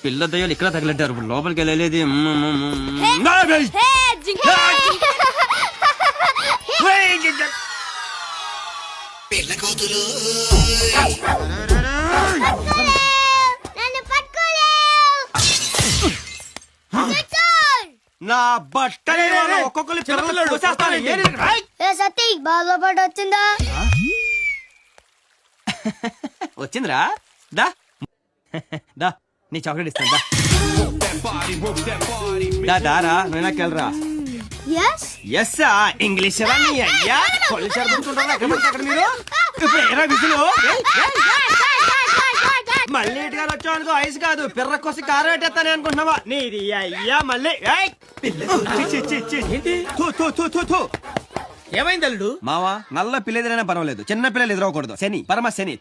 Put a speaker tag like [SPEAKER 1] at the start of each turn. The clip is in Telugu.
[SPEAKER 1] పిల్ల దయ్యాలు ఇక్కడ తగిలెట్టారు ఇప్పుడు లోపలికి వెళ్ళలేదు. నా బట్టలే ఒక్కొక్కరు
[SPEAKER 2] సతీ బాగా పాటు వచ్చిందా?
[SPEAKER 1] వచ్చిందిరా. దా దా నీ చాక్లెట్ ఇస్తాను. దా దారా నువ్వు నాకెళ్ళరా. ఎస్ ఇంగ్లీష్ అయ్యా మీరు మళ్ళీ ఇటుగా వచ్చావు అనుకో. ఐస్ కాదు పిర్ర కోసి కారం పెట్టేస్తానే అనుకుంటున్నావా? నీది అయ్యా మళ్ళీ
[SPEAKER 3] ఏమైంది అల్లుడు?
[SPEAKER 1] మావా నల్ల పిల్ల ఎదురైనా పర్వాలేదు, చిన్న పిల్లలు ఎదురవకూడదు. శని పరమ శని.